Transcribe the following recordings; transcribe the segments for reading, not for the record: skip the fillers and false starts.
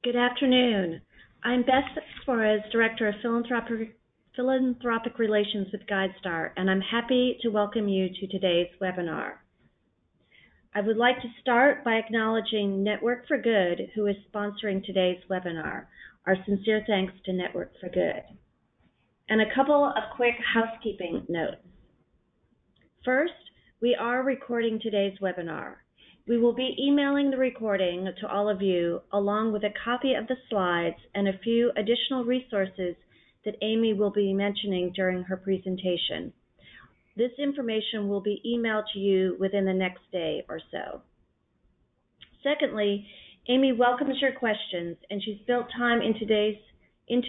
Good afternoon. I'm Beth Suarez, Director of Philanthropic Relations with GuideStar, and I'm happy to welcome you to today's webinar. I would like to start by acknowledging Network for Good, who is sponsoring today's webinar. Our sincere thanks to Network for Good. And a couple of quick housekeeping notes. First, we are recording today's webinar. We will be emailing the recording to all of you, along with a copy of the slides and a few additional resources that Amy will be mentioning during her presentation. This information will be emailed to you within the next day or so. Secondly, Amy welcomes your questions, and she's built time into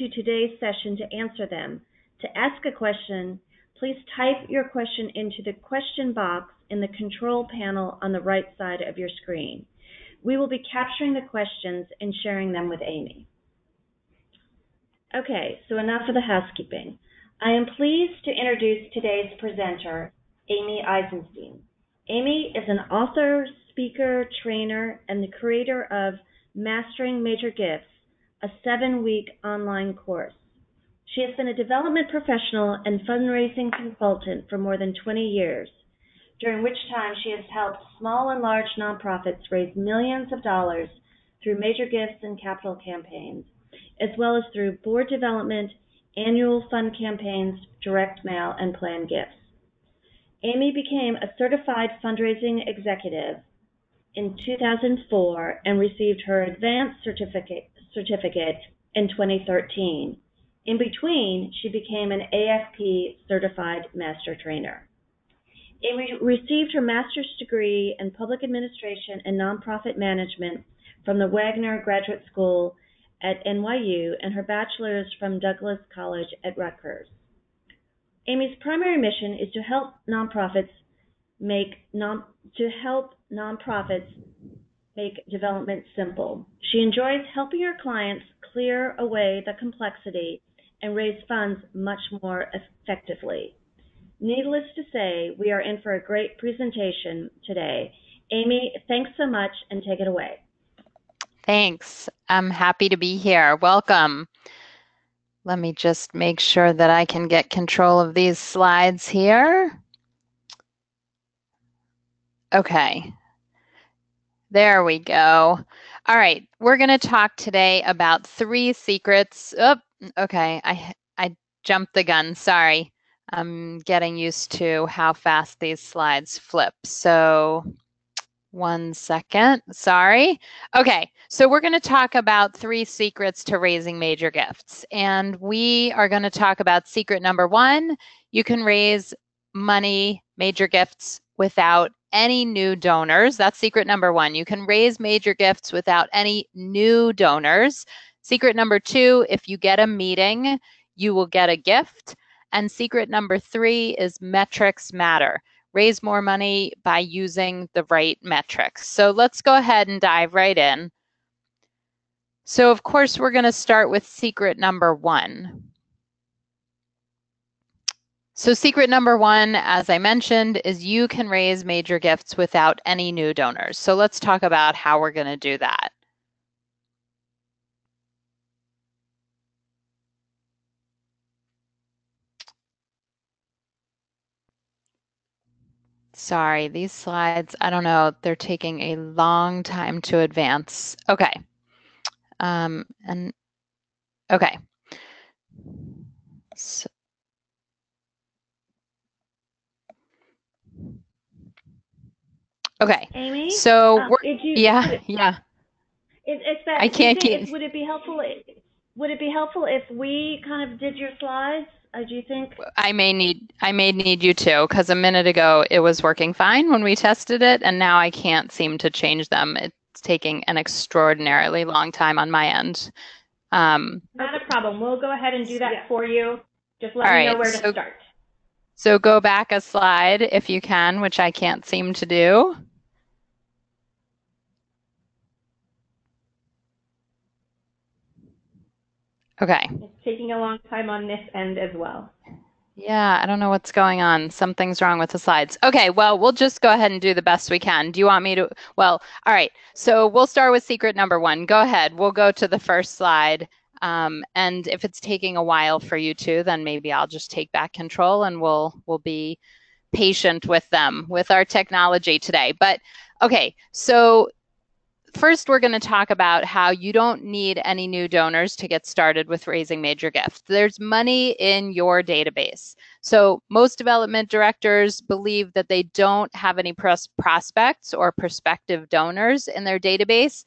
today's session to answer them. To ask a question, please type your question into the question box in the control panel on the right side of your screen. We will be capturing the questions and sharing them with Amy. Okay, so enough of the housekeeping. I am pleased to introduce today's presenter, Amy Eisenstein. Amy is an author, speaker, trainer, and the creator of Mastering Major Gifts, a 7-week online course. She has been a development professional and fundraising consultant for more than 20 years, during which time she has helped small and large nonprofits raise millions of dollars through major gifts and capital campaigns, as well as through board development, annual fund campaigns, direct mail, and planned gifts. Amy became a certified fundraising executive in 2004 and received her advanced certificate in 2013. In between, she became an AFP certified master trainer. Amy received her master's degree in public administration and nonprofit management from the Wagner Graduate School at NYU and her bachelor's from Douglas College at Rutgers. Amy's primary mission is to help nonprofits make development simple. She enjoys helping her clients clear away the complexity and raise funds much more effectively. Needless to say, we are in for a great presentation today. Amy, thanks so much, and take it away. Thanks. I'm happy to be here. Welcome. Let me just make sure that I can get control of these slides here. Okay. There we go. All right, we're going to talk today about 3 secrets. Oh, okay, I jumped the gun. Sorry. I'm getting used to how fast these slides flip. So 1 second. Sorry. Okay, so we're going to talk about 3 secrets to raising major gifts. And we are going to talk about secret number 1. You can raise money, major gifts, without any new donors. That's secret number 1. You can raise major gifts without any new donors. Secret number 2, if you get a meeting, you will get a gift. And secret number 3 is metrics matter. Raise more money by using the right metrics. So let's go ahead and dive right in. So of course, we're going to start with secret number 1. So secret number 1, as I mentioned, is you can raise major gifts without any new donors. So let's talk about how we're going to do that. Sorry, these slides, I don't know, they're taking a long time to advance. Okay. Okay. So, okay. Amy, so yeah. I can't keep. Would it be helpful? Would it be helpful if we kind of did your slides? Do you think? I may need you to, because a minute ago it was working fine when we tested it, and now I can't seem to change them. It's taking an extraordinarily long time on my end. Not a problem. We'll go ahead and do that for you. Just let me know where to start. So go back a slide if you can, which I can't seem to do. Okay. It's taking a long time on this end as well. Yeah, I don't know what's going on. Something's wrong with the slides. Okay, well, we'll just go ahead and do the best we can. Do you want me to? Well, all right. So we'll start with secret number one. Go ahead. We'll go to the first slide. And if it's taking a while for you two, then maybe I'll just take back control and we'll be patient with them, with our technology today. But okay, so first, we're going to talk about how you don't need any new donors to get started with raising major gifts. There's money in your database. So most development directors believe that they don't have any prospects or prospective donors in their database.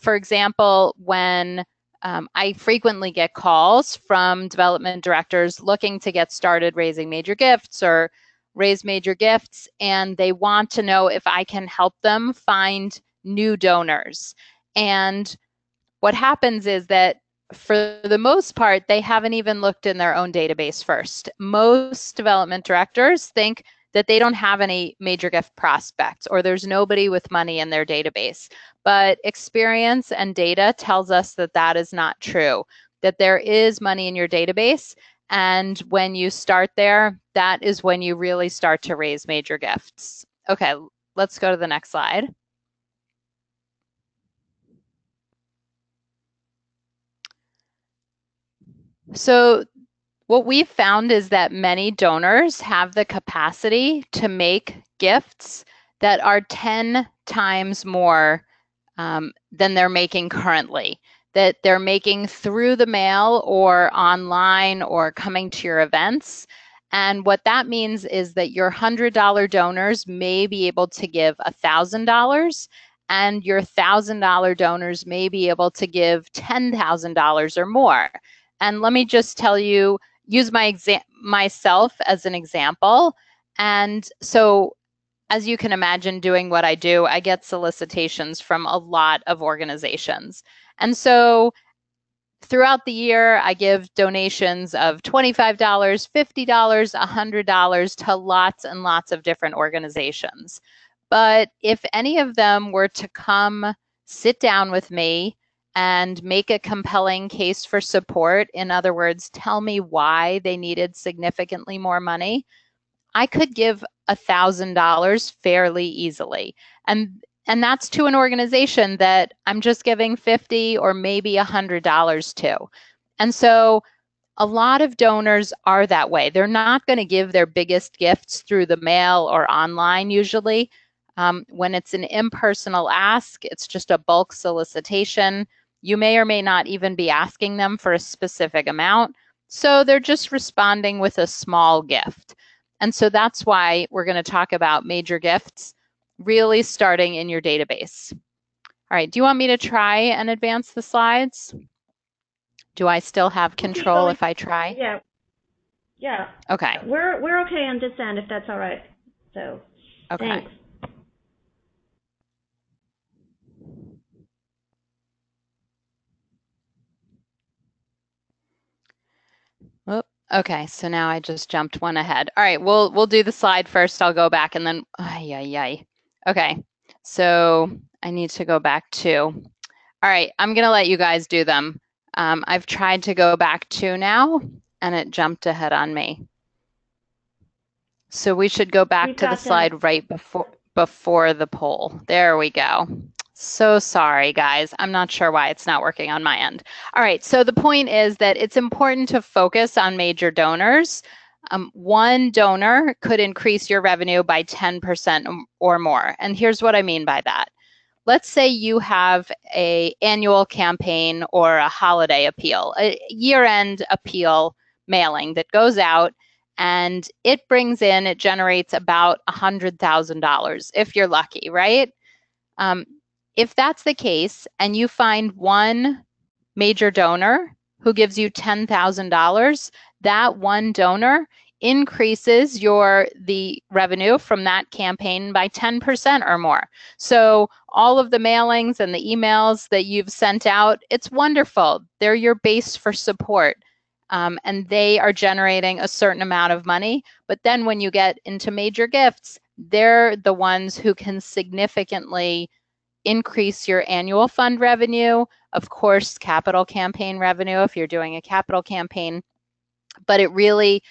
For example, when I frequently get calls from development directors looking to get started raising major gifts or raise major gifts, and they want to know if I can help them find new donors. And what happens is that for the most part, they haven't even looked in their own database first. Most development directors think that they don't have any major gift prospects or there's nobody with money in their database. But experience and data tells us that that is not true, that there is money in your database. And when you start there, that is when you really start to raise major gifts. Okay, let's go to the next slide. So what we've found is that many donors have the capacity to make gifts that are 10 times more than they're making currently, that they're making through the mail or online or coming to your events. And what that means is that your $100 donors may be able to give $1,000 and your $1,000 donors may be able to give $10,000 or more. And let me just tell you, use myself as an example. And so as you can imagine, doing what I do, I get solicitations from a lot of organizations. And so throughout the year, I give donations of $25, $50, $100 to lots and lots of different organizations. But if any of them were to come sit down with me and make a compelling case for support, in other words, tell me why they needed significantly more money, I could give $1,000 fairly easily. And that's to an organization that I'm just giving $50 or maybe $100 to. And so a lot of donors are that way. They're not going to give their biggest gifts through the mail or online usually. When it's an impersonal ask, it's just a bulk solicitation. You may or may not even be asking them for a specific amount. So they're just responding with a small gift. And so that's why we're going to talk about major gifts really starting in your database. All right, do you want me to try and advance the slides? Do I still have control if I try? Yeah. Yeah. Okay. We're okay on this end if that's all right. So okay. Thanks. Oop. Okay, so now I just jumped one ahead. All right, we'll do the slide first. I'll go back and then Okay, so I need to go back to. All right, I'm gonna let you guys do them. I've tried to go back to now, and it jumped ahead on me. So we should go back to the slide right before the poll. There we go. So sorry, guys. I'm not sure why it's not working on my end. All right, so the point is that it's important to focus on major donors. One donor could increase your revenue by 10% or more. And here's what I mean by that. Let's say you have an annual campaign or a holiday appeal, a year-end appeal mailing that goes out and it generates about $100,000 if you're lucky, right? If that's the case and you find one major donor who gives you $10,000, that one donor increases the revenue from that campaign by 10% or more. So all of the mailings and the emails that you've sent out, it's wonderful. They're your base for support. And they are generating a certain amount of money. But then when you get into major gifts, they're the ones who can significantly increase your annual fund revenue, of course, capital campaign revenue if you're doing a capital campaign, but it really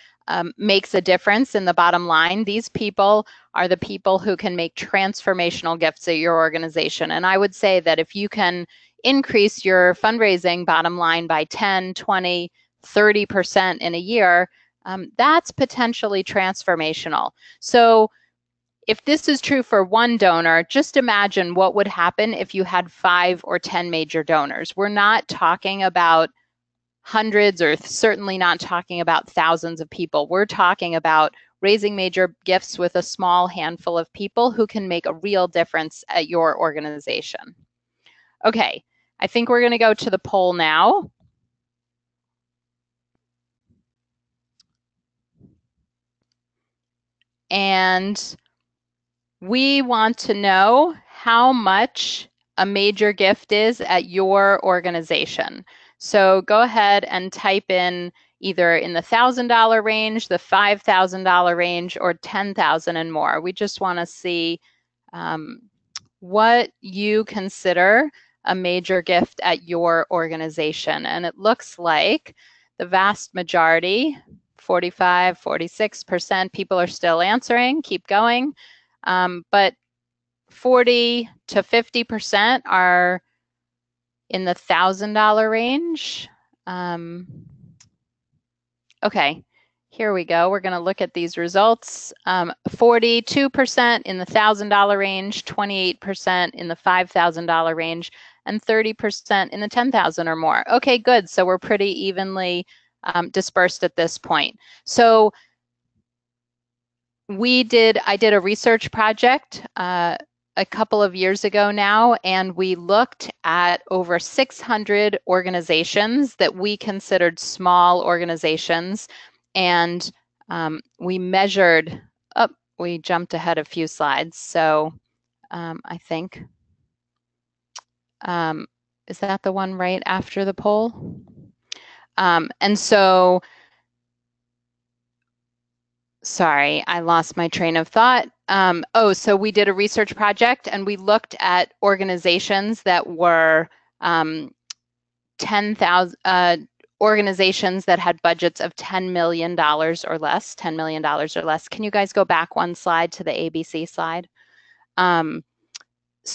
makes a difference in the bottom line. These people are the people who can make transformational gifts at your organization. And I would say that if you can increase your fundraising bottom line by 10, 20, 30% in a year, that's potentially transformational. So if this is true for one donor, just imagine what would happen if you had 5 or 10 major donors. We're not talking about hundreds, or certainly not talking about thousands of people. We're talking about raising major gifts with a small handful of people who can make a real difference at your organization. Okay, I think we're going to go to the poll now. And we want to know how much a major gift is at your organization. So go ahead and type in either in the $1,000 range, the $5,000 range, or $10,000 and more. We just want to see what you consider a major gift at your organization. And it looks like the vast majority, 45, 46% people are still answering. Keep going. But 40 to 50% are in the $1,000 range. Okay, here we go. We're going to look at these results. 42% in the $1,000 range, 28% in the $5,000 range, and 30% in the $10,000 or more. Okay, good. So we're pretty evenly dispersed at this point. So I did a research project a couple of years ago now, and we looked at over 600 organizations that we considered small organizations, and we measured, we jumped ahead a few slides, so I think, is that the one right after the poll? And so, sorry, I lost my train of thought. So we did a research project and we looked at organizations that were 10,000 organizations that had budgets of $10 million or less, $10 million or less. Can you guys go back one slide to the ABC slide? So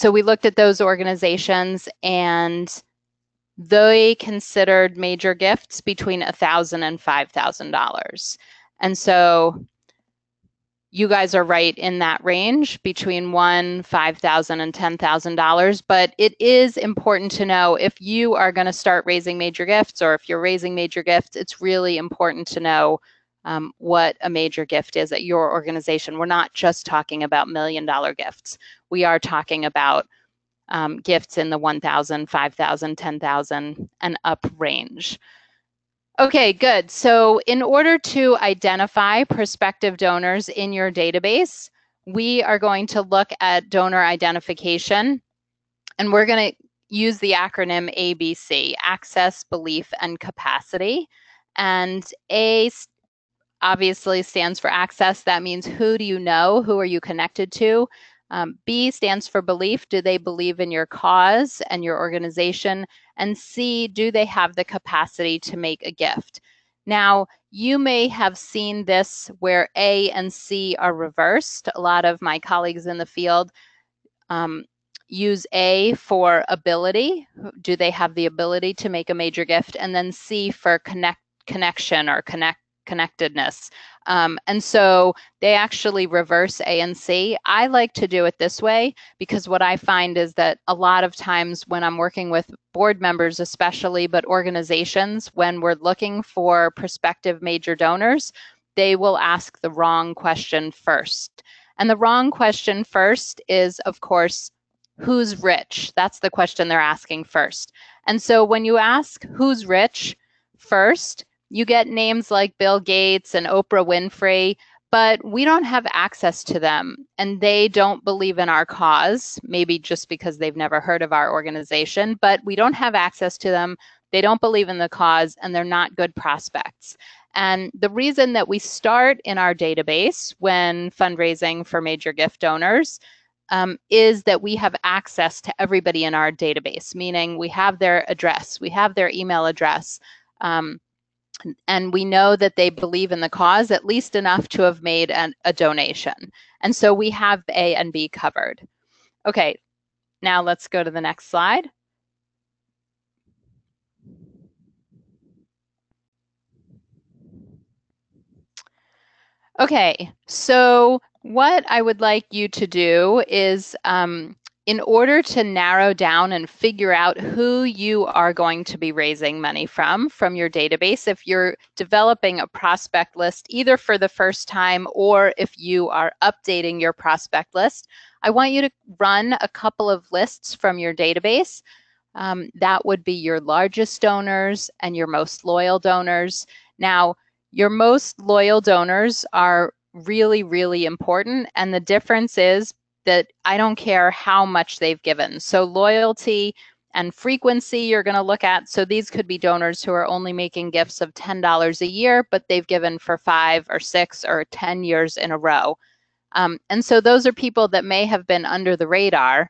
we looked at those organizations and they considered major gifts between $1,000 and $5,000. And so you guys are right in that range between $1,000, $5,000, and $10,000. But it is important to know if you are going to start raising major gifts, or if you're raising major gifts, it's really important to know what a major gift is at your organization. We're not just talking about $1 million gifts. We are talking about gifts in the $1,000, $5,000, $10,000 and up range. Okay, good. So in order to identify prospective donors in your database, we are going to look at donor identification, and we're going to use the acronym ABC, Access, Belief, and Capacity. And A obviously stands for access. That means who do you know? Who are you connected to? B stands for belief. Do they believe in your cause and your organization? And C, do they have the capacity to make a gift? Now, you may have seen this where A and C are reversed. A lot of my colleagues in the field use A for ability. Do they have the ability to make a major gift? And then C for connection or connectedness. And so they actually reverse A and C. I like to do it this way because what I find is that a lot of times when I'm working with board members especially, but organizations, when we're looking for prospective major donors, they will ask the wrong question first. And the wrong question first is, of course, who's rich? That's the question they're asking first. And so when you ask who's rich first, you get names like Bill Gates and Oprah Winfrey, but we don't have access to them and they don't believe in our cause, maybe just because they've never heard of our organization, but we don't have access to them. They don't believe in the cause and they're not good prospects. And the reason that we start in our database when fundraising for major gift donors is that we have access to everybody in our database, meaning we have their address, we have their email address. And we know that they believe in the cause at least enough to have made a donation. And so we have A and B covered. Okay, now let's go to the next slide. Okay, so what I would like you to do is, in order to narrow down and figure out who you are going to be raising money from your database, if you're developing a prospect list, either for the first time or if you are updating your prospect list, I want you to run a couple of lists from your database. That would be your largest donors and your most loyal donors. Now, your most loyal donors are really, really important. And the difference is that I don't care how much they've given. So loyalty and frequency you're going to look at. So these could be donors who are only making gifts of $10 a year, but they've given for 5 or 6 or 10 years in a row. And so those are people that may have been under the radar,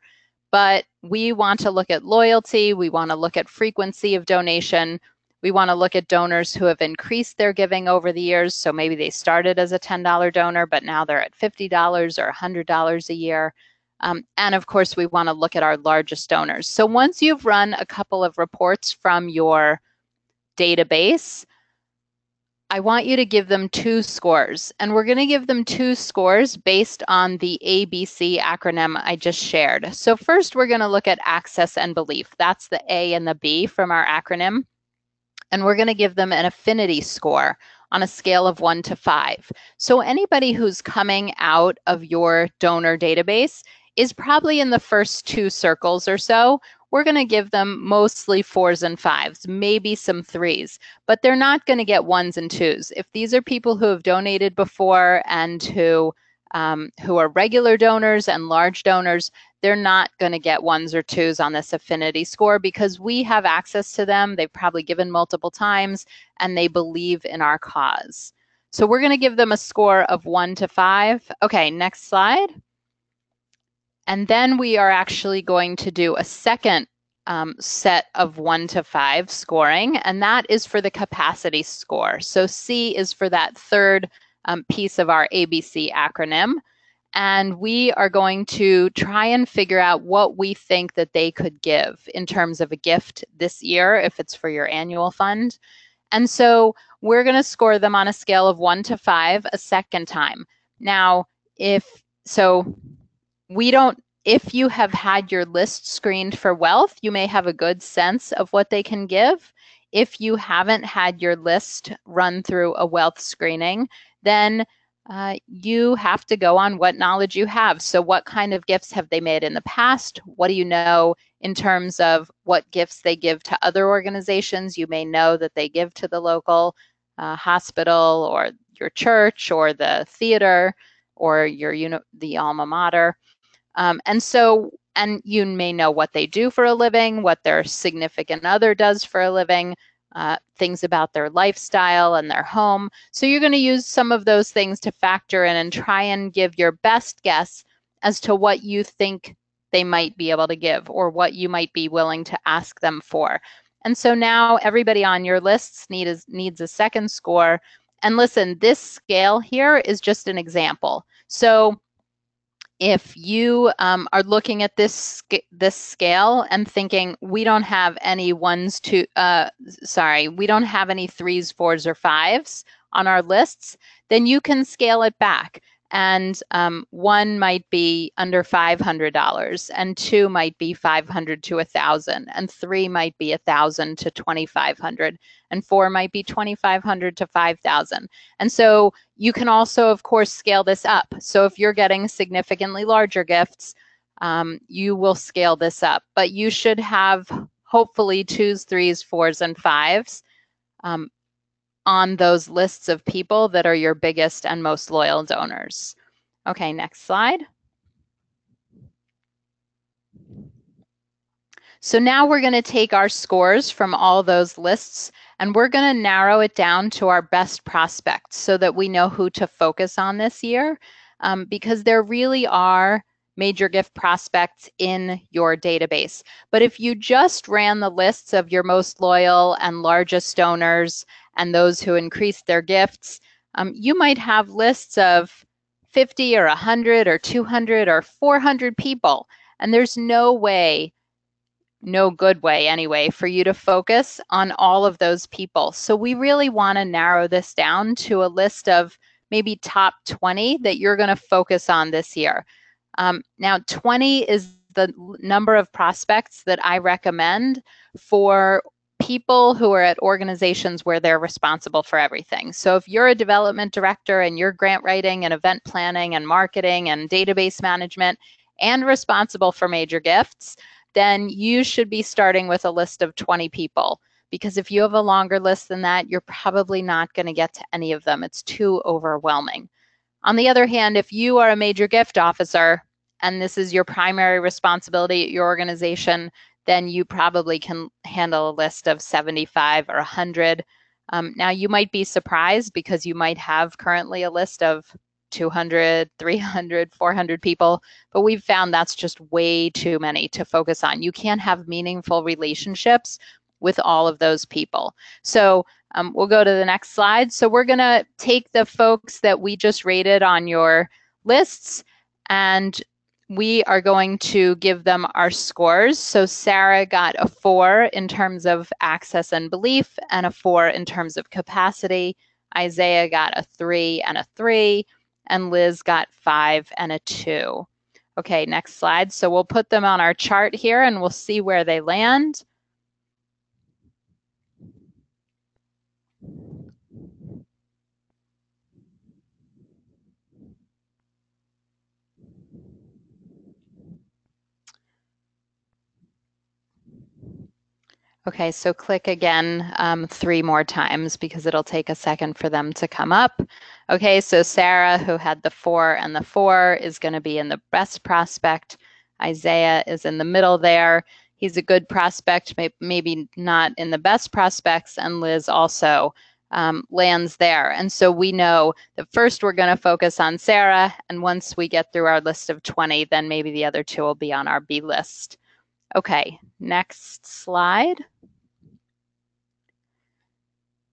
but we want to look at loyalty. We want to look at frequency of donation. We want to look at donors who have increased their giving over the years. So maybe they started as a $10 donor, but now they're at $50 or $100 a year. And of course, we want to look at our largest donors. So once you've run a couple of reports from your database, I want you to give them 2 scores. And we're going to give them 2 scores based on the ABC acronym I just shared. So first, we're going to look at access and belief. That's the A and the B from our acronym. And we're going to give them an affinity score on a scale of 1 to 5. So anybody who's coming out of your donor database is probably in the first 2 circles or so. We're going to give them mostly 4s and 5s, maybe some 3s, but they're not going to get 1s and 2s. If these are people who have donated before and who are regular donors and large donors, they're not going to get 1s or 2s on this affinity score because we have access to them. They've probably given multiple times and they believe in our cause. So we're going to give them a score of 1 to 5. Okay, next slide. And then we are actually going to do a second set of 1 to 5 scoring, and that is for the capacity score. So C is for that third piece of our ABC acronym. And we are going to try and figure out what we think that they could give in terms of a gift this year, if it's for your annual fund. And so we're going to score them on a scale of 1 to 5 a second time. Now, if you have had your list screened for wealth, you may have a good sense of what they can give. If you haven't had your list run through a wealth screening, then you have to go on what knowledge you have. So what kind of gifts have they made in the past? What do you know in terms of what gifts they give to other organizations? You may know that they give to the local hospital or your church or the theater or the alma mater. And you may know what they do for a living, what their significant other does for a living, things about their lifestyle and their home. So you're going to use some of those things to factor in and try and give your best guess as to what you think they might be able to give or what you might be willing to ask them for. And so now everybody on your lists needs a second score. And listen, this scale here is just an example. So if you are looking at this scale and thinking we don't have any we don't have any 3s, 4s, or 5s on our lists, then you can scale it back. And 1 might be under $500, and 2 might be $500 to $1,000, and 3 might be $1,000 to $2,500, and 4 might be $2,500 to $5,000. And so you can also, of course, scale this up. So if you're getting significantly larger gifts, you will scale this up. But you should have hopefully 2s, 3s, 4s, and 5s on those lists of people that are your biggest and most loyal donors. Okay, next slide. So now we're going to take our scores from all those lists and we're going to narrow it down to our best prospects so that we know who to focus on this year, because there really are major gift prospects in your database. But if you just ran the lists of your most loyal and largest donors and those who increased their gifts, you might have lists of 50 or 100 or 200 or 400 people, and there's no way, no good way anyway, for you to focus on all of those people. So we really want to narrow this down to a list of maybe top 20 that you're going to focus on this year. Now, 20 is the number of prospects that I recommend for people who are at organizations where they're responsible for everything. So if you're a development director and you're grant writing and event planning and marketing and database management and responsible for major gifts, then you should be starting with a list of 20 people. Because if you have a longer list than that, you're probably not going to get to any of them. It's too overwhelming. On the other hand, if you are a major gift officer and this is your primary responsibility at your organization, then you probably can handle a list of 75 or 100. Now, you might be surprised because you might have currently a list of 200, 300, 400 people, but we've found that's just way too many to focus on. You can't have meaningful relationships with all of those people. So we'll go to the next slide. So we're going to take the folks that we just rated on your lists, and we are going to give them our scores. So Sarah got a 4 in terms of access and belief, and a 4 in terms of capacity. Isaiah got a 3 and a 3, and Liz got 5 and a 2. Okay, next slide. So we'll put them on our chart here and we'll see where they land. Okay, so click again 3 more times because it'll take a second for them to come up. Okay, so Sarah, who had the 4 and the 4, is going to be in the best prospect. Isaiah is in the middle there. He's a good prospect, maybe not in the best prospects, and Liz also lands there. And so we know that first we're going to focus on Sarah, and once we get through our list of 20, then maybe the other 2 will be on our B list. Okay, next slide.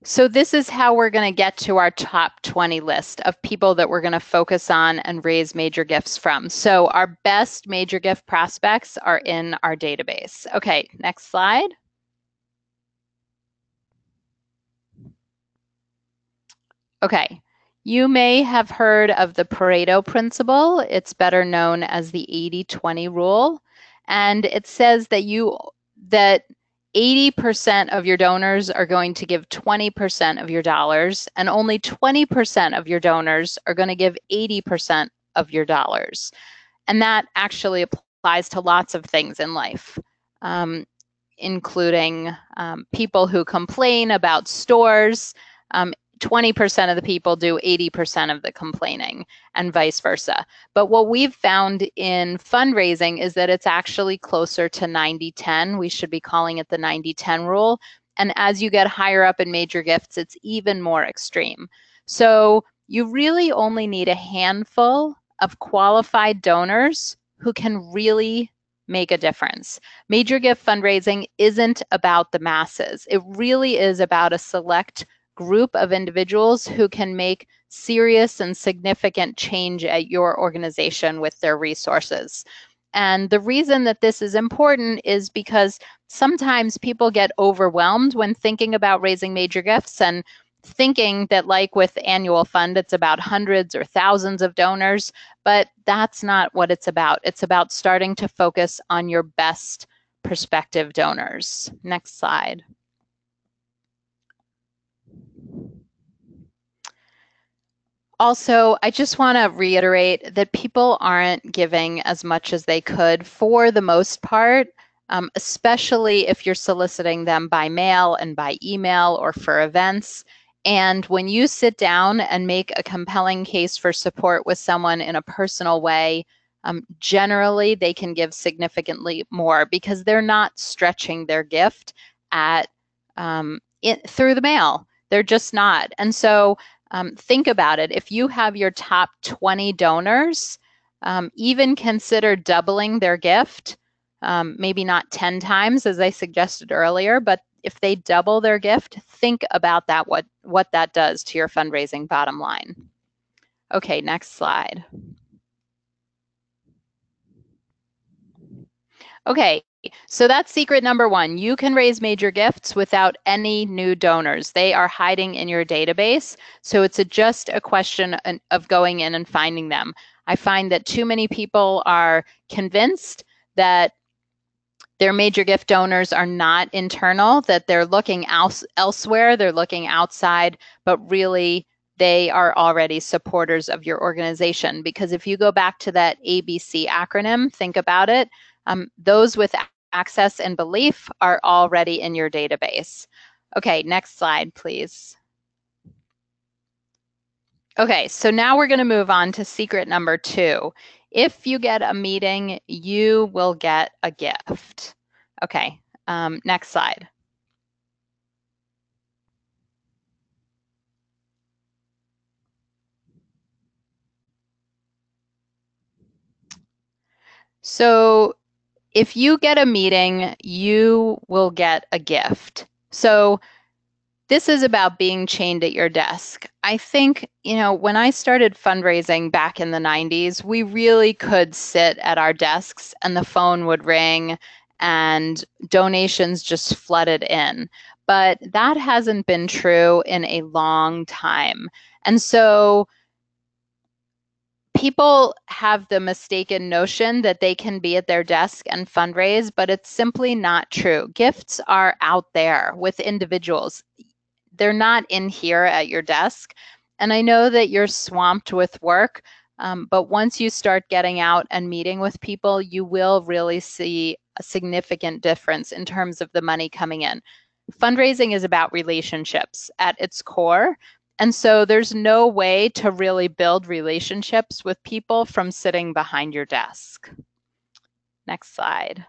So this is how we're going to get to our top 20 list of people that we're going to focus on and raise major gifts from. So our best major gift prospects are in our database. Okay, next slide. Okay, you may have heard of the Pareto principle. It's better known as the 80-20 rule. And it says that 80% of your donors are going to give 20% of your dollars, and only 20% of your donors are going to give 80% of your dollars. And that actually applies to lots of things in life, including people who complain about stores. 20% of the people do 80% of the complaining, and vice versa. But what we've found in fundraising is that it's actually closer to 90-10. We should be calling it the 90-10 rule. And as you get higher up in major gifts, it's even more extreme. So you really only need a handful of qualified donors who can really make a difference. Major gift fundraising isn't about the masses. It really is about a select group of individuals who can make serious and significant change at your organization with their resources. And the reason that this is important is because sometimes people get overwhelmed when thinking about raising major gifts and thinking that, like with annual fund, it's about hundreds or thousands of donors, but that's not what it's about. It's about starting to focus on your best prospective donors. Next slide. Also, I just want to reiterate that people aren't giving as much as they could for the most part, especially if you're soliciting them by mail and by email or for events. And when you sit down and make a compelling case for support with someone in a personal way, generally they can give significantly more because they're not stretching their gift through the mail. They're just not. And so think about it. If you have your top 20 donors, even consider doubling their gift, maybe not 10 times as I suggested earlier, but if they double their gift, think about that, what that does to your fundraising bottom line. Okay, next slide. Okay, so that's secret number one. You can raise major gifts without any new donors. They are hiding in your database, so it's just a question of going in and finding them. I find that too many people are convinced that their major gift donors are not internal, that they're looking elsewhere, they're looking outside, but really they are already supporters of your organization. Because if you go back to that ABC acronym, think about it, those with access and belief are already in your database. Okay, next slide, please. Okay, so now we're going to move on to secret number two. If you get a meeting, you will get a gift. Okay, next slide. So if you get a meeting, you will get a gift. So this is about being chained at your desk. I think, when I started fundraising back in the 90s, we really could sit at our desks and the phone would ring and donations just flooded in. But that hasn't been true in a long time. And so people have the mistaken notion that they can be at their desk and fundraise, but it's simply not true. Gifts are out there with individuals. They're not in here at your desk. And I know that you're swamped with work, but once you start getting out and meeting with people, you will really see a significant difference in terms of the money coming in. Fundraising is about relationships at its core. And so there's no way to really build relationships with people from sitting behind your desk. Next slide.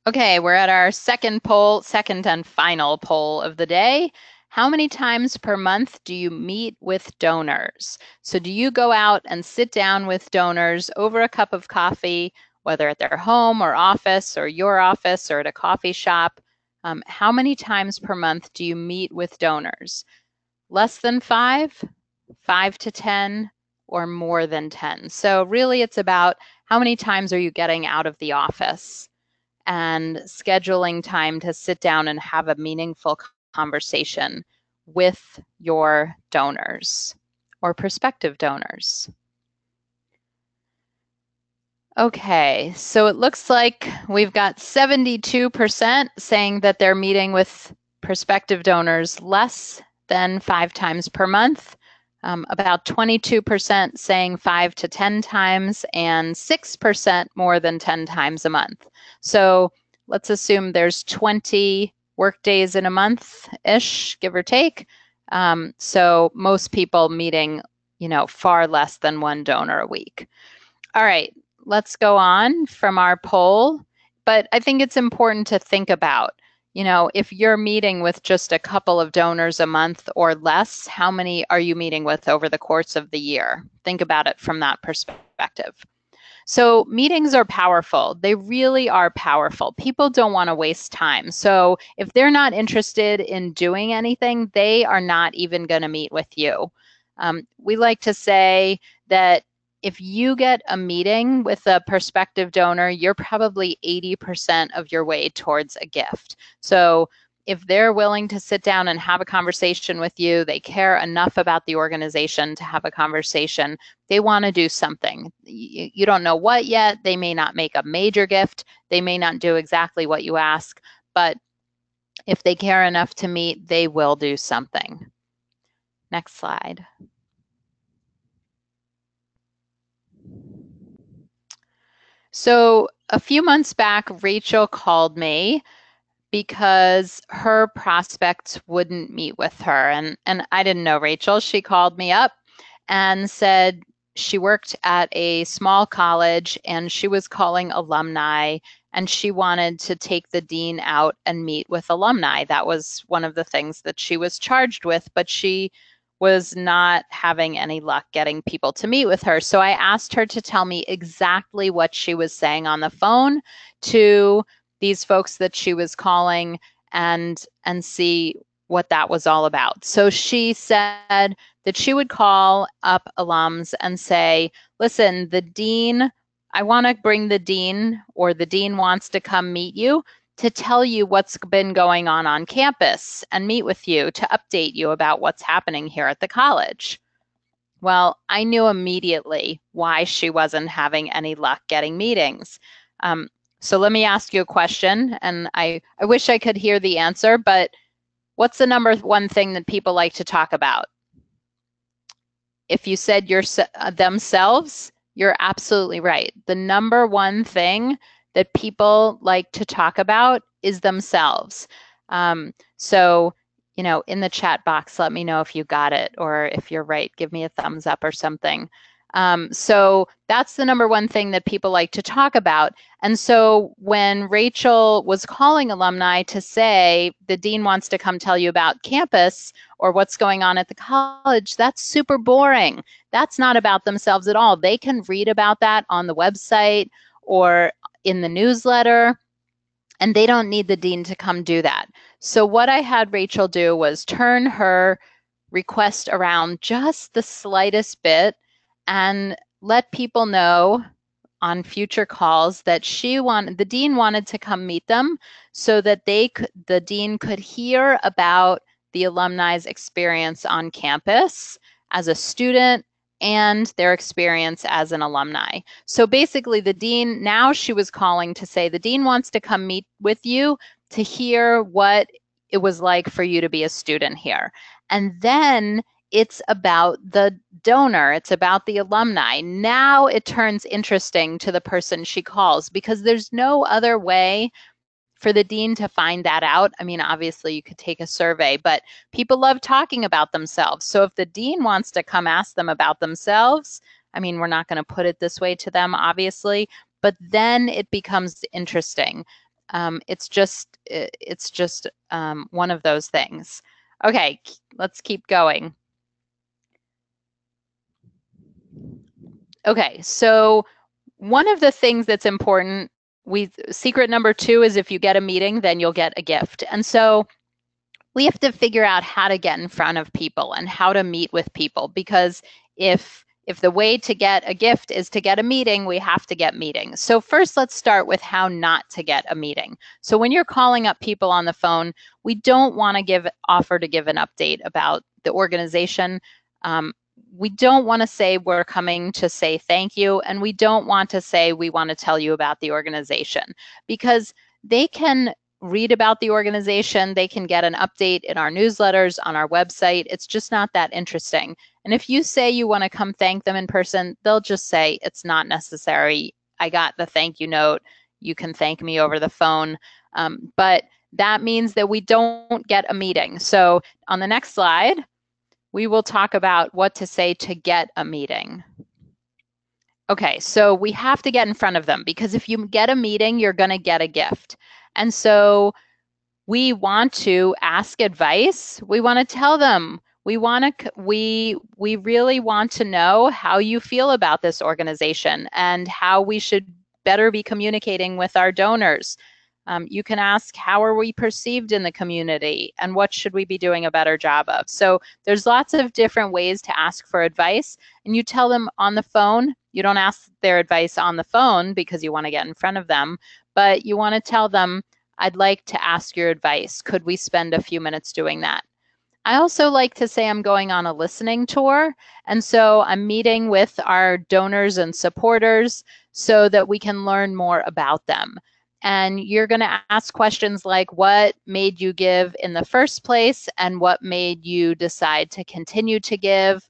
Okay, we're at our second and final poll of the day. How many times per month do you meet with donors? So do you go out and sit down with donors over a cup of coffee, whether at their home or office or your office or at a coffee shop? How many times per month do you meet with donors? Less than 5, 5 to 10, or more than 10? So really it's about how many times are you getting out of the office and scheduling time to sit down and have a meaningful conversation with your donors or prospective donors. Okay, so it looks like we've got 72% saying that they're meeting with prospective donors less than 5 times per month, about 22% saying 5 to 10 times, and 6% more than 10 times a month. So let's assume there's 20 work days in a month-ish, give or take. So most people meeting, far less than one donor a week. All right, let's go on from our poll. But I think it's important to think about, if you're meeting with just a couple of donors a month or less, how many are you meeting with over the course of the year? Think about it from that perspective. So meetings are powerful. They really are powerful. People don't want to waste time. So if they're not interested in doing anything, they are not even going to meet with you. We like to say that if you get a meeting with a prospective donor, you're probably 80% of your way towards a gift. So if they're willing to sit down and have a conversation with you, they care enough about the organization to have a conversation, they want to do something. You don't know what yet. They may not make a major gift. They may not do exactly what you ask, but if they care enough to meet, they will do something. Next slide. So a few months back, Rachel called me because her prospects wouldn't meet with her. And I didn't know Rachel. She called me up and said she worked at a small college and she was calling alumni and she wanted to take the dean out and meet with alumni. That was one of the things that she was charged with, but she was not having any luck getting people to meet with her. So I asked her to tell me exactly what she was saying on the phone to these folks that she was calling and see what that was all about. So she said that she would call up alums and say, listen, the dean, I want to bring the dean, or the dean wants to come meet you to tell you what's been going on campus and meet with you to update you about what's happening here at the college. Well, I knew immediately why she wasn't having any luck getting meetings. So let me ask you a question, and I wish I could hear the answer, but what's the number one thing that people like to talk about? If you said themselves, you're absolutely right. The number one thing that people like to talk about is themselves. So, in the chat box, let me know if you got it, or if you're right, give me a thumbs up or something. So that's the number one thing that people like to talk about. And so when Rachel was calling alumni to say the dean wants to come tell you about campus or what's going on at the college, that's super boring. That's not about themselves at all. They can read about that on the website or in the newsletter, and they don't need the dean to come do that. So what I had Rachel do was turn her request around just the slightest bit and let people know on future calls that the dean wanted to come meet them so that the dean could hear about the alumni's experience on campus as a student and their experience as an alumni. So basically the dean, now she was calling to say the dean wants to come meet with you to hear what it was like for you to be a student here. And then it's about the donor, it's about the alumni. Now it turns interesting to the person she calls, because there's no other way for the dean to find that out. I mean, obviously you could take a survey, but people love talking about themselves. So if the dean wants to come ask them about themselves, I mean, we're not going to put it this way to them, obviously, but then it becomes interesting. It's just one of those things. Okay, let's keep going. Okay, so one of the things that's important, secret number 2 is if you get a meeting, then you'll get a gift. And so we have to figure out how to get in front of people and how to meet with people, because if the way to get a gift is to get a meeting, we have to get meetings. So first, let's start with how not to get a meeting. So when you're calling up people on the phone, we don't want to offer to give an update about the organization. We don't want to say we're coming to say thank you, and we don't want to say we want to tell you about the organization, because they can read about the organization, they can get an update in our newsletters, on our website. It's just not that interesting. And if you say you want to come thank them in person, they'll just say it's not necessary. I got the thank you note. You can thank me over the phone. But that means that we don't get a meeting. So on the next slide, we will talk about what to say to get a meeting. Okay, so we have to get in front of them, because if you get a meeting, you're going to get a gift. And so we want to ask advice. We want to tell them, we really want to know how you feel about this organization and how we should better be communicating with our donors. You can ask, how are we perceived in the community and what should we be doing a better job of? So there's lots of different ways to ask for advice, and you tell them on the phone. You don't ask their advice on the phone because you want to get in front of them, but you want to tell them, I'd like to ask your advice. Could we spend a few minutes doing that? I also like to say I'm going on a listening tour, and so I'm meeting with our donors and supporters so that we can learn more about them. And you're going to ask questions like, what made you give in the first place, and what made you decide to continue to give?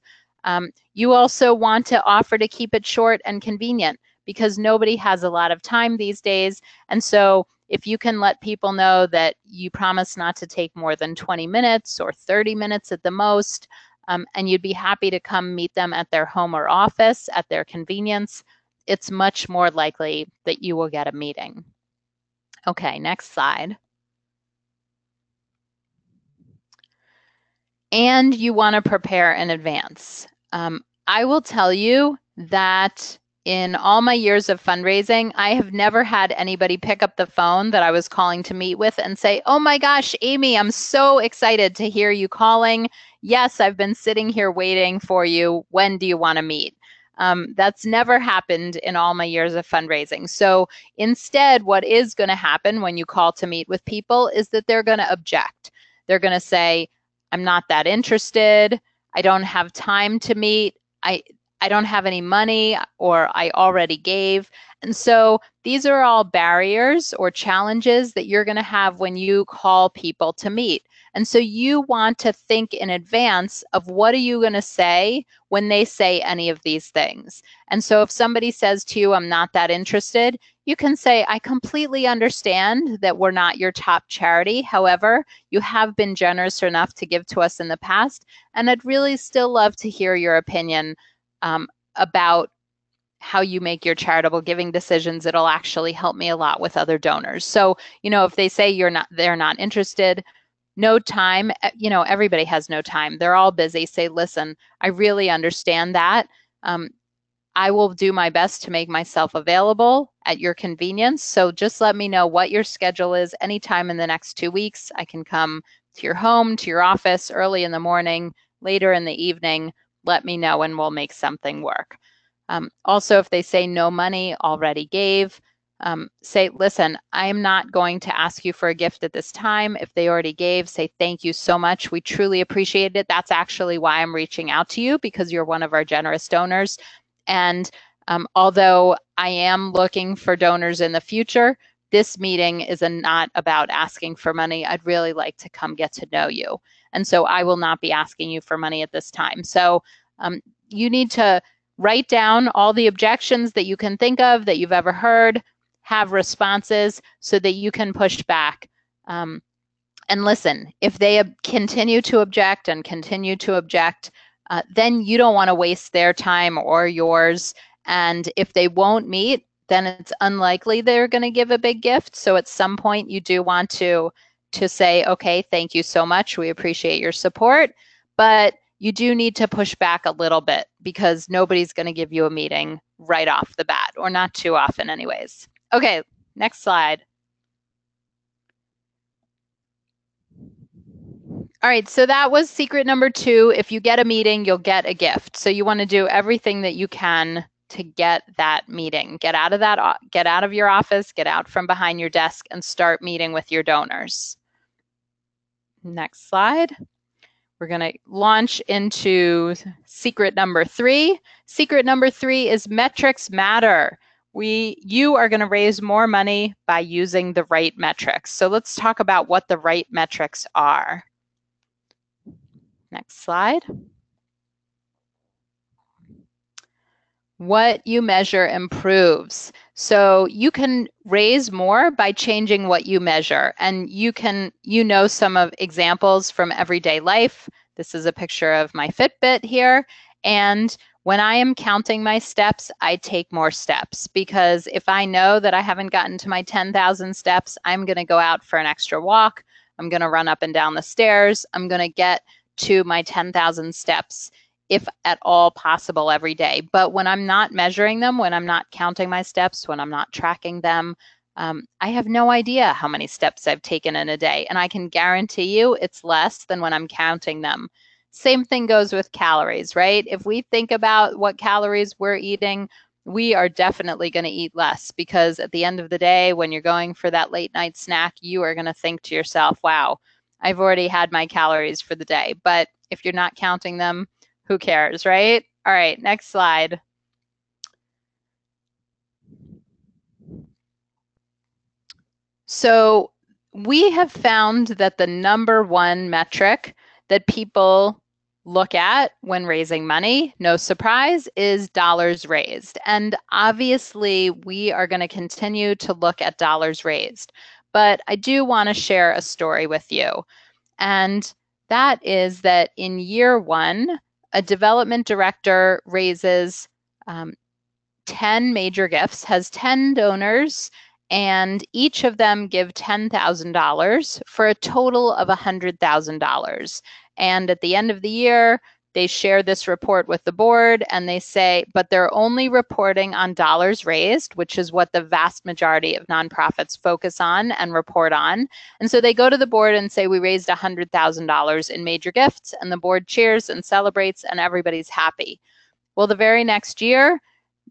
You also want to offer to keep it short and convenient, because nobody has a lot of time these days. And so if you can let people know that you promise not to take more than 20 minutes or 30 minutes at the most, and you'd be happy to come meet them at their home or office at their convenience, it's much more likely that you will get a meeting. Okay, next slide. and you want to prepare in advance. I will tell you that in all my years of fundraising, I have never had anybody pick up the phone that I was calling to meet with and say, "Oh my gosh, Amy, I'm so excited to hear you calling. Yes, I've been sitting here waiting for you. When do you want to meet?" That's never happened in all my years of fundraising. So instead, what is going to happen when you call to meet with people is that they're going to object. They're going to say, "I'm not that interested. I don't have time to meet. I don't have any money, or I already gave." And so these are all barriers or challenges that you're going to have when you call people to meet. And so you want to think in advance of what are you going to say when they say any of these things. And so if somebody says to you, "I'm not that interested," you can say, "I completely understand that we're not your top charity. However, you have been generous enough to give to us in the past, and I'd really still love to hear your opinion about how you make your charitable giving decisions. It'll actually help me a lot with other donors." So, if they say they're not interested, no time, everybody has no time. They're all busy. Say, "Listen, I really understand that. I will do my best to make myself available at your convenience. So just let me know what your schedule is anytime in the next 2 weeks. I can come to your home, to your office, early in the morning, later in the evening. Let me know and we'll make something work." Also, if they say no money, already gave, say, "Listen, I'm not going to ask you for a gift at this time." If they already gave, say, "Thank you so much. We truly appreciate it. That's actually why I'm reaching out to you, because you're one of our generous donors. And although I am looking for donors in the future, this meeting is not about asking for money. I'd really like to come get to know you. And so I will not be asking you for money at this time." So you need to write down all the objections that you can think of that you've ever heard, have responses so that you can push back. And listen, if they continue to object and continue to object, then you don't want to waste their time or yours. And if they won't meet, then it's unlikely they're going to give a big gift. So at some point, you do want to say, "Okay, thank you so much. We appreciate your support." But you do need to push back a little bit, because nobody's going to give you a meeting right off the bat, or not too often anyways. Okay, next slide. All right, so that was secret number 2. If you get a meeting, you'll get a gift. So you want to do everything that you can to get that meeting. Get out of your office, get out from behind your desk, and start meeting with your donors. Next slide. We're going to launch into secret number 3. Secret number 3 is metrics matter. You are going to raise more money by using the right metrics. So let's talk about what the right metrics are. Next slide. What you measure improves. So you can raise more by changing what you measure. And you know some of examples from everyday life. This is a picture of my Fitbit here. And when I am counting my steps, I take more steps, because if I know that I haven't gotten to my 10,000 steps, I'm going to go out for an extra walk. I'm going to run up and down the stairs. I'm going to get to my 10,000 steps, if at all possible, every day. But when I'm not measuring them, when I'm not counting my steps, when I'm not tracking them, I have no idea how many steps I've taken in a day. And I can guarantee you it's less than when I'm counting them. Same thing goes with calories, right? If we think about what calories we're eating, we are definitely going to eat less, because at the end of the day, when you're going for that late night snack, you are going to think to yourself, "Wow, I've already had my calories for the day." But if you're not counting them, who cares, right? All right, next slide. So we have found that the number 1 metric that people look at when raising money, no surprise, is dollars raised. And obviously, we are going to continue to look at dollars raised. But I do want to share a story with you. And that is that in year 1, a development director raises 10 major gifts, has 10 donors, and each of them give $10,000 for a total of $100,000. And at the end of the year, they share this report with the board and they say, but they're only reporting on dollars raised, which is what the vast majority of nonprofits focus on and report on. And so they go to the board and say, we raised $100,000 in major gifts, and the board cheers and celebrates and everybody's happy. Well, the very next year,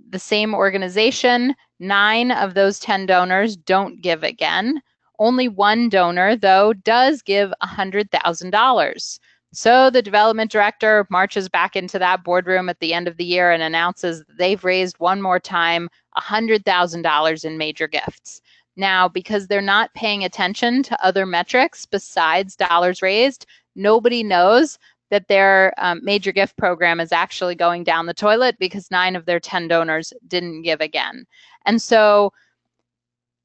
the same organization, 9 of those 10 donors don't give again. Only one donor, though, does give $100,000. So the development director marches back into that boardroom at the end of the year and announces they've raised one more time $100,000 in major gifts. Now, because they're not paying attention to other metrics besides dollars raised, nobody knows that their major gift program is actually going down the toilet because 9 of their 10 donors didn't give again. And so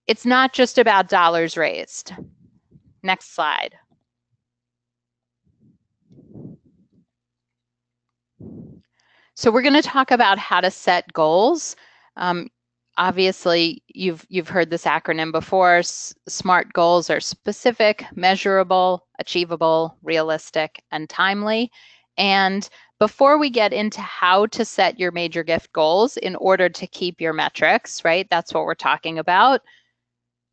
it's not just about dollars raised. Next slide. So we're going to talk about how to set goals. Obviously, you've heard this acronym before. SMART goals are specific, measurable, achievable, realistic, and timely. And before we get into how to set your major gift goals in order to keep your metrics, right? That's what we're talking about.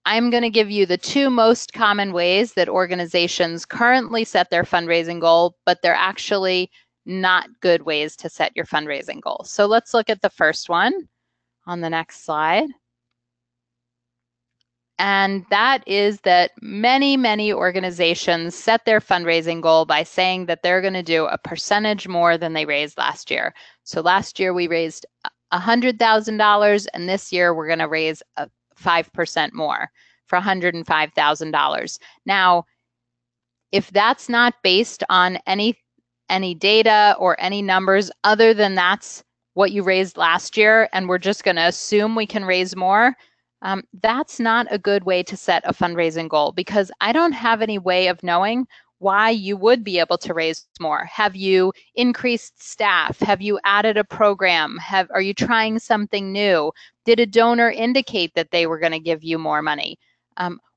I'm going to give you the 2 most common ways that organizations currently set their fundraising goal, but they're actually not good ways to set your fundraising goal. So let's look at the first one on the next slide. And that is that many organizations set their fundraising goal by saying that they're going to do a percentage more than they raised last year. So last year we raised $100,000, and this year we're going to raise 5% more for $105,000. Now, if that's not based on any data or any numbers other than that's what you raised last year, and we're just going to assume we can raise more, that's not a good way to set a fundraising goal, because I don't have any way of knowing why you would be able to raise more. Have you increased staff? Have you added a program? Are you trying something new? Did a donor indicate that they were going to give you more money?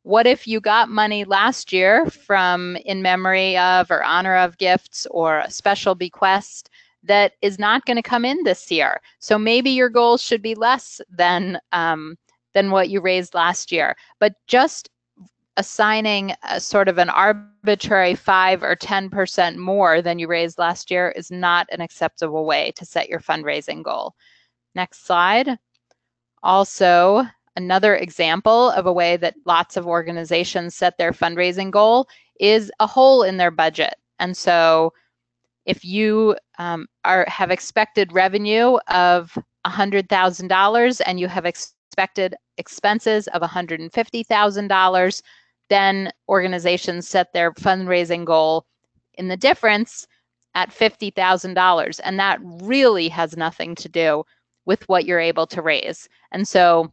What if you got money last year from in memory of or honor of gifts or a special bequest that is not going to come in this year? So maybe your goals should be less than what you raised last year. But just assigning a sort of an arbitrary 5 or 10% more than you raised last year is not an acceptable way to set your fundraising goal. Next slide. Also, another example of a way that lots of organizations set their fundraising goal is a hole in their budget. And so if you have expected revenue of $100,000 and you have expected expenses of $150,000, then organizations set their fundraising goal in the difference at $50,000. And that really has nothing to do with what you're able to raise. And so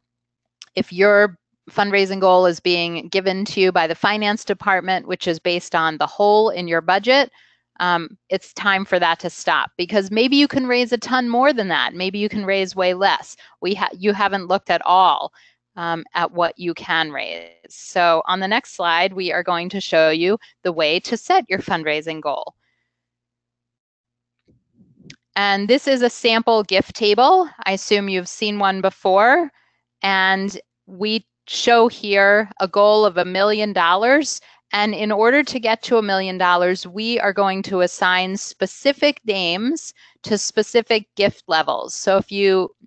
if your fundraising goal is being given to you by the finance department, which is based on the hole in your budget, it's time for that to stop, because maybe you can raise a ton more than that. Maybe you can raise way less. You haven't looked at all at what you can raise. So on the next slide, we are going to show you the way to set your fundraising goal. And this is a sample gift table. I assume you've seen one before. And we show here a goal of $1 million. And in order to get to $1 million, we are going to assign specific names to specific gift levels. So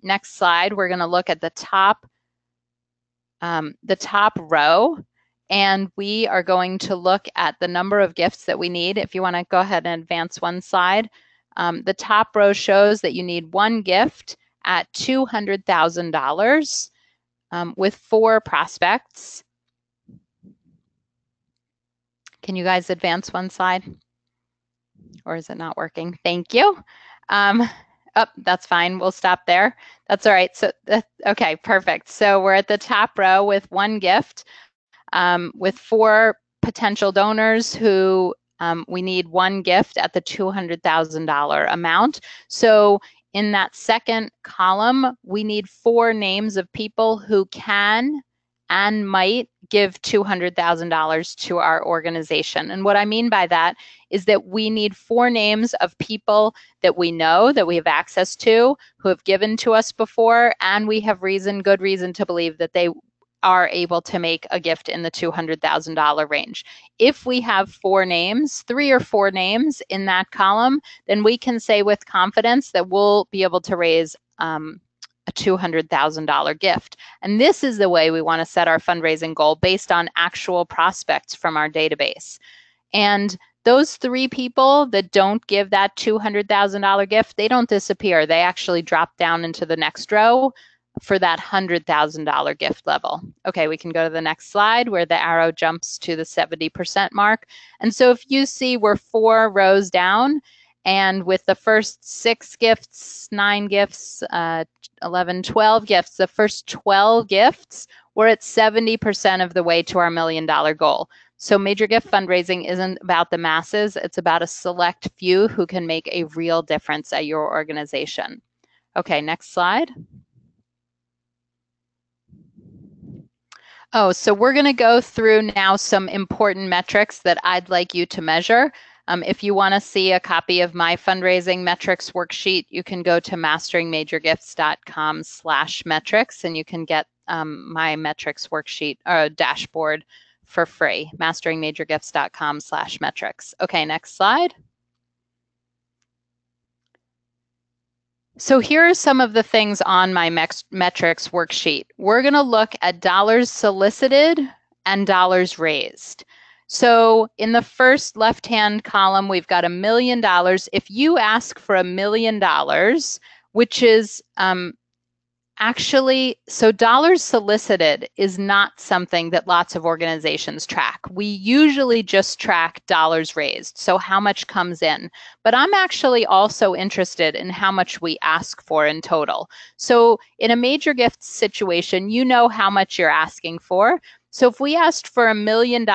next slide, we're going to look at the top row, and we are going to look at the number of gifts that we need. If you want to go ahead and advance one slide, the top row shows that you need 1 gift at $200,000 with 4 prospects. Can you guys advance one slide? Or is it not working? Thank you. That's fine. We'll stop there. That's all right. So, okay, perfect. So we're at the top row with 1 gift with 4 potential donors who we need 1 gift at the $200,000 amount. So in that second column, we need 4 names of people who can and might give $200,000 to our organization. And what I mean by that is that we need 4 names of people that we know, that we have access to, who have given to us before, and we have good reason to believe that they are able to make a gift in the $200,000 range. If we have 4 names, 3 or 4 names in that column, then we can say with confidence that we'll be able to raise a $200,000 gift. And this is the way we want to set our fundraising goal, based on actual prospects from our database. And those 3 people that don't give that $200,000 gift, they don't disappear. They actually drop down into the next row for that $100,000 gift level. Okay, we can go to the next slide where the arrow jumps to the 70% mark. And so if you see, we're 4 rows down, and with the first 6 gifts, 9 gifts, 11, 12 gifts, the first 12 gifts, we're at 70% of the way to our $1 million goal. So major gift fundraising isn't about the masses, it's about a select few who can make a real difference at your organization. Okay, next slide. Oh, so we're going to go through now some important metrics that I'd like you to measure. If you want to see a copy of my fundraising metrics worksheet, you can go to masteringmajorgifts.com/metrics, and you can get my metrics worksheet or dashboard for free, masteringmajorgifts.com/metrics. Okay, next slide. So here are some of the things on my metrics worksheet. We're going to look at dollars solicited and dollars raised. So in the first left-hand column, we've got $1 million. If you ask for $1 million, which is actually, so dollars solicited is not something that lots of organizations track. We usually just track dollars raised, so how much comes in. But I'm actually also interested in how much we ask for in total. So in a major gift situation, you know how much you're asking for. So if we asked for $1 million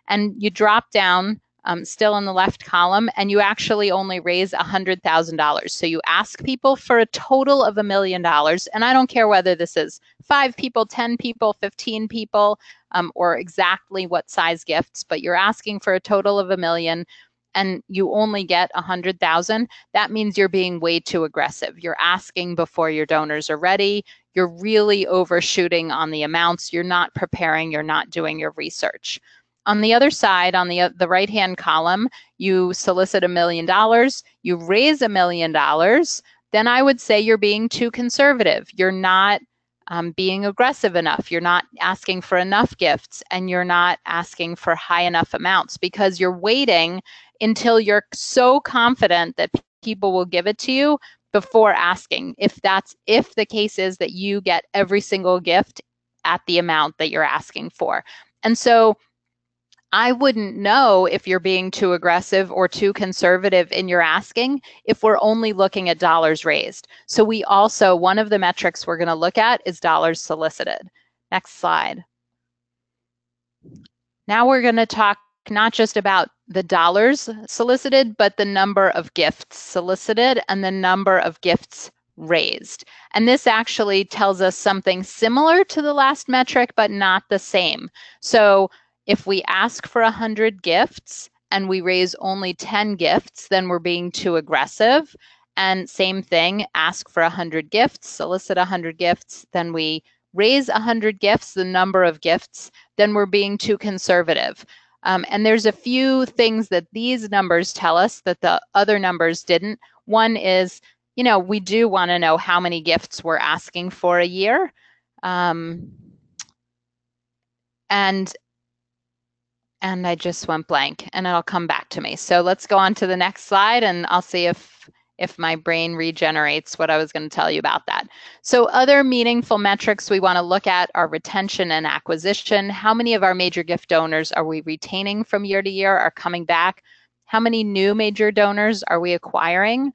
and you drop down, still in the left column, and you actually only raise $100,000. So you ask people for a total of $1 million, and I don't care whether this is 5 people, 10 people, 15 people, or exactly what size gifts, but you're asking for a total of $1 million, and you only get 100,000. That means you're being way too aggressive. You're asking before your donors are ready. You're really overshooting on the amounts. You're not preparing. You're not doing your research. On the other side, on the right-hand column, you solicit $1 million, you raise $1 million, then I would say you're being too conservative. You're not being aggressive enough. You're not asking for enough gifts, and you're not asking for high enough amounts, because you're waiting until you're so confident that people will give it to you before asking. If the case is that you get every single gift at the amount that you're asking for. And so I wouldn't know if you're being too aggressive or too conservative in your asking if we're only looking at dollars raised. So one of the metrics we're going to look at is dollars solicited. Next slide. Now we're going to talk not just about the dollars solicited, but the number of gifts solicited and the number of gifts raised. And this actually tells us something similar to the last metric, but not the same. So if we ask for 100 gifts and we raise only 10 gifts, then we're being too aggressive. And same thing, ask for 100 gifts, solicit 100 gifts, then we raise 100 gifts, the number of gifts, then we're being too conservative. And there's a few things that these numbers tell us that the other numbers didn't. One is, we do want to know how many gifts we're asking for a year. And I just went blank, and it'll come back to me. So let's go on to the next slide, and I'll see if my brain regenerates what I was going to tell you about that. So other meaningful metrics we want to look at are retention and acquisition. How many of our major gift donors are we retaining from year to year, are coming back? How many new major donors are we acquiring?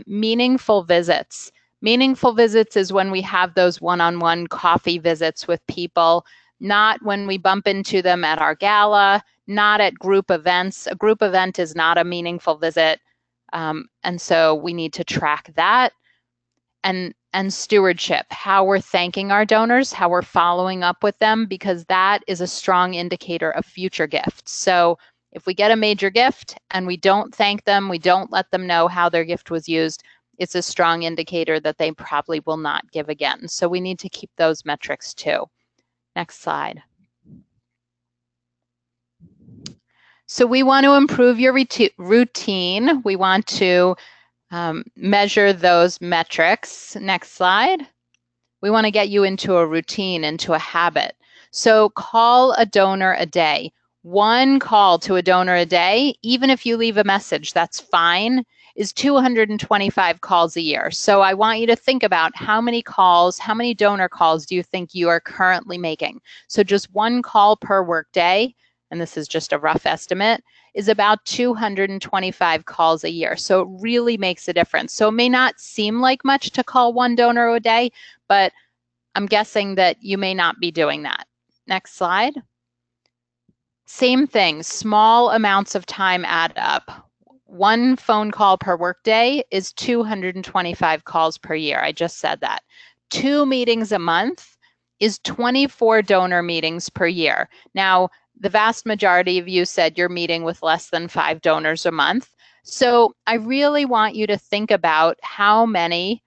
Meaningful visits. Meaningful visits is when we have those one-on-one coffee visits with people, not when we bump into them at our gala, not at group events. A group event is not a meaningful visit. And so we need to track that. and stewardship, how we're thanking our donors, how we're following up with them, because that is a strong indicator of future gifts. So if we get a major gift and we don't thank them, we don't let them know how their gift was used, it's a strong indicator that they probably will not give again. So we need to keep those metrics too. Next slide. So we want to improve your routine. We want to measure those metrics. Next slide. We want to get you into a routine, into a habit. So call a donor a day. One call to a donor a day, even if you leave a message, that's fine, is 225 calls a year. So I want you to think about how many calls, how many donor calls do you think you are currently making? So just one call per workday, and this is just a rough estimate, is about 225 calls a year. So it really makes a difference. So it may not seem like much to call one donor a day, but I'm guessing that you may not be doing that. Next slide. Same thing, small amounts of time add up. One phone call per workday is 225 calls per year. I just said that. 2 meetings a month is 24 donor meetings per year. Now, the vast majority of you said you're meeting with less than 5 donors a month. So I really want you to think about how many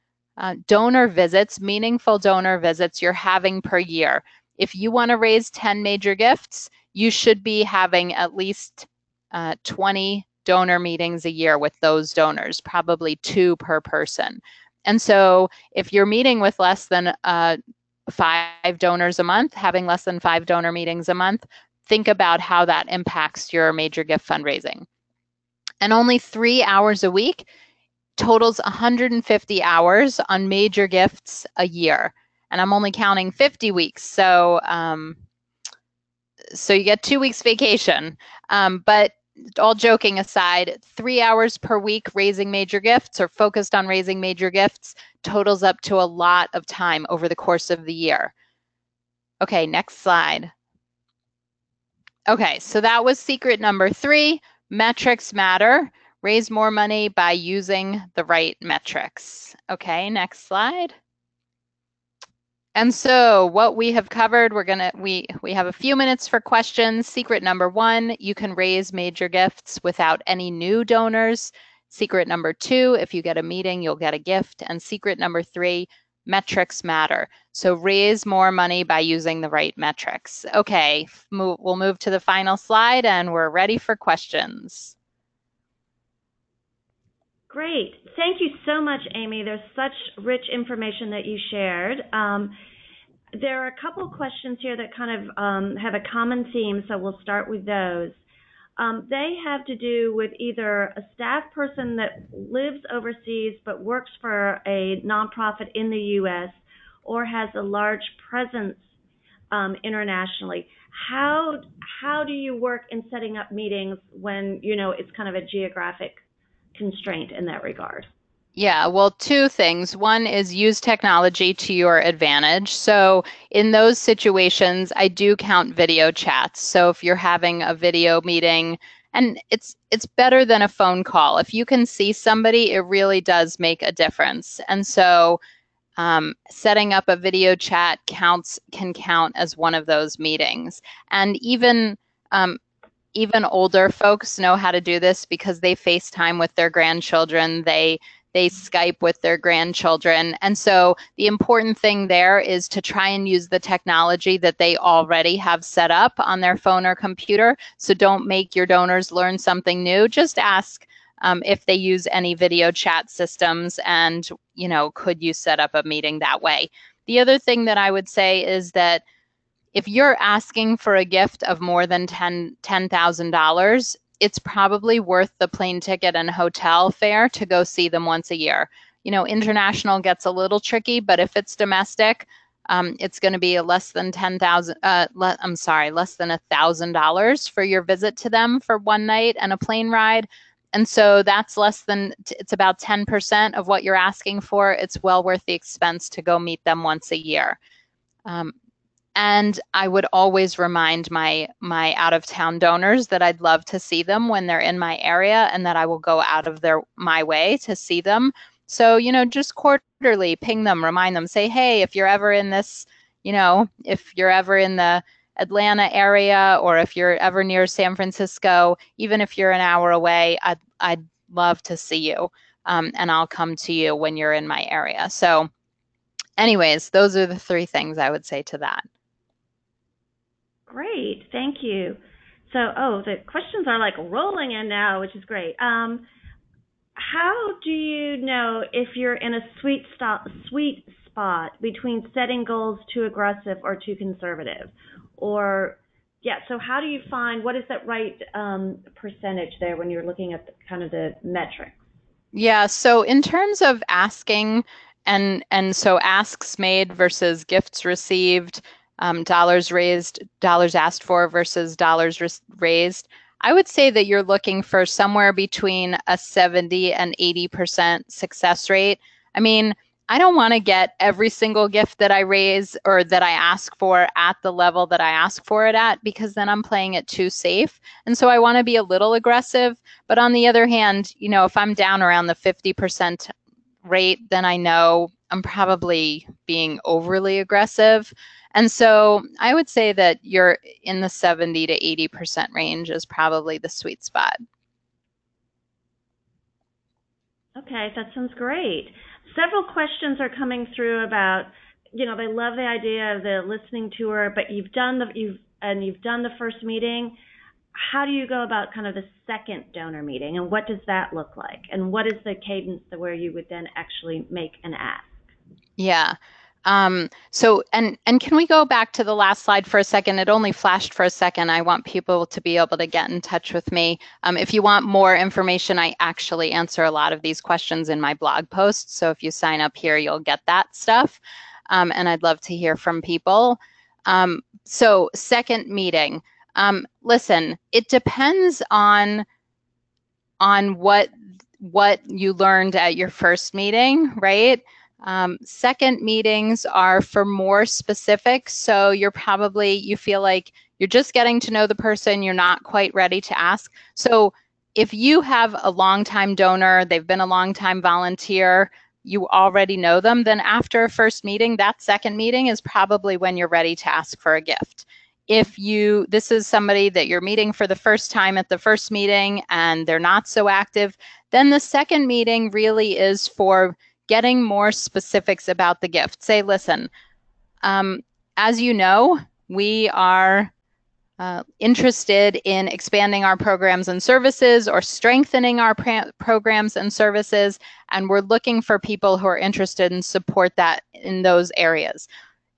donor visits, meaningful donor visits you're having per year. If you want to raise 10 major gifts, you should be having at least 20 donor meetings a year with those donors, probably 2 per person. And so if you're meeting with less than 5 donors a month, having less than 5 donor meetings a month, think about how that impacts your major gift fundraising. And only 3 hours a week totals 150 hours on major gifts a year. And I'm only counting 50 weeks. So you get 2 weeks vacation. But all joking aside, 3 hours per week raising major gifts or focused on raising major gifts totals up to a lot of time over the course of the year. Okay, next slide. Okay, so that was secret number 3, metrics matter. Raise more money by using the right metrics. Okay, next slide. And so what we have covered, we have a few minutes for questions. Secret number 1, you can raise major gifts without any new donors. Secret number 2, if you get a meeting, you'll get a gift. And secret number 3, metrics matter. So raise more money by using the right metrics. Okay, we'll move to the final slide and we're ready for questions. Great. Thank you so much, Amy. There's such rich information that you shared. There are a couple of questions here that kind of have a common theme, so we'll start with those. They have to do with either a staff person that lives overseas but works for a nonprofit in the U.S. or has a large presence internationally. How do you work in setting up meetings when, you know, it's kind of a geographic constraint in that regard? Yeah, well, 2 things. One is use technology to your advantage. So in those situations, I do count video chats. So if you're having a video meeting, and it's better than a phone call. If you can see somebody, it really does make a difference. And so setting up a video chat can count as one of those meetings. And even older folks know how to do this because they FaceTime with their grandchildren. They Skype with their grandchildren. And so the important thing there is to try and use the technology that they already have set up on their phone or computer. So don't make your donors learn something new. Just ask if they use any video chat systems and, you know, could you set up a meeting that way? The other thing that I would say is that if you're asking for a gift of more than $10,000, it's probably worth the plane ticket and hotel fare to go see them once a year. You know, international gets a little tricky, but if it's domestic, it's going to be less than $1,000 for your visit to them for one night and a plane ride. And so that's it's about 10% of what you're asking for. It's well worth the expense to go meet them once a year. And I would always remind my out-of-town donors that I'd love to see them when they're in my area and that I will go out of my way to see them. So, just quarterly ping them, remind them, say, hey, if you're ever in this, if you're ever in the Atlanta area, or if you're ever near San Francisco, even if you're an hour away, I'd love to see you. And I'll come to you when you're in my area. So anyways, those are the three things I would say to that. Great, thank you. So, the questions are like rolling in now, which is great. How do you know if you're in a sweet spot between setting goals too aggressive or too conservative? Or, yeah, so how do you find, what is that right percentage there when you're looking at kind of the metrics? Yeah, so in terms of asking, and so asks made versus gifts received, dollars raised, dollars asked for versus dollars raised, I would say that you're looking for somewhere between a 70 and 80% success rate. I mean, I don't want to get every single gift that I raise or that I ask for at the level that I ask for it at, because then I'm playing it too safe. And so I want to be a little aggressive. But on the other hand, if I'm down around the 50% rate, then I know I'm probably being overly aggressive. And so I would say that you're in the 70 to 80% range is probably the sweet spot. Okay, that sounds great. Several questions are coming through about, they love the idea of the listening tour, but you've done the first meeting. How do you go about kind of the second donor meeting, and what does that look like? And what is the cadence where you would then actually make an ask? Yeah. So, and can we go back to the last slide for a second? It only flashed for a second. I want people to be able to get in touch with me. If you want more information, I actually answer a lot of these questions in my blog posts. So if you sign up here, you'll get that stuff. And I'd love to hear from people. So second meeting. Listen, it depends on what you learned at your first meeting, right? Second meetings are for more specifics. So you feel like you're just getting to know the person. You're not quite ready to ask. So if you have a longtime donor, they've been a longtime volunteer, you already know them, then after a first meeting, that second meeting is probably when you're ready to ask for a gift. If this is somebody that you're meeting for the first time at the first meeting and they're not so active, then the second meeting really is for getting more specifics about the gift. Say, listen, as you know, we are interested in expanding our programs and services or strengthening our programs and services, and we're looking for people who are interested in support that in those areas.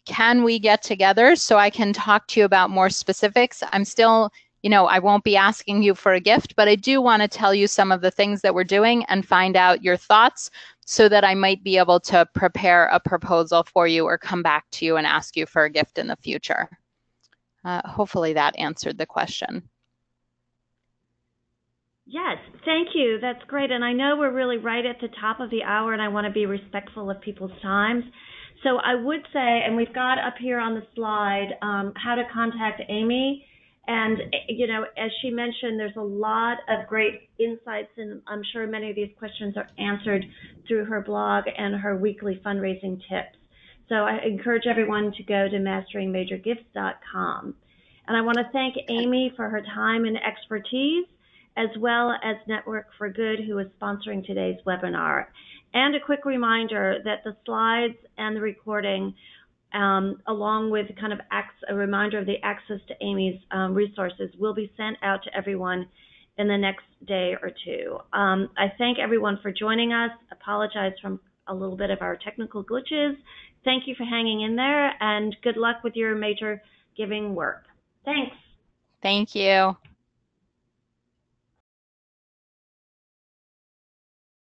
Can we get together so I can talk to you about more specifics? I'm still, I won't be asking you for a gift, but I do want to tell you some of the things that we're doing and find out your thoughts so that I might be able to prepare a proposal for you or come back to you and ask you for a gift in the future. Hopefully that answered the question. Yes, thank you. That's great. And I know we're really right at the top of the hour, and I want to be respectful of people's times. So I would say, and we've got up here on the slide how to contact Amy. And, as she mentioned, there's a lot of great insights, and I'm sure many of these questions are answered through her blog and her weekly fundraising tips. So I encourage everyone to go to masteringmajorgifts.com. And I want to thank Amy for her time and expertise, as well as Network for Good, who is sponsoring today's webinar. And a quick reminder that the slides and the recording, along with kind of a reminder of the access to Amy's resources, will be sent out to everyone in the next day or two. I thank everyone for joining us. Apologize for a little bit of our technical glitches. Thank you for hanging in there, and good luck with your major giving work. Thanks. Thank you.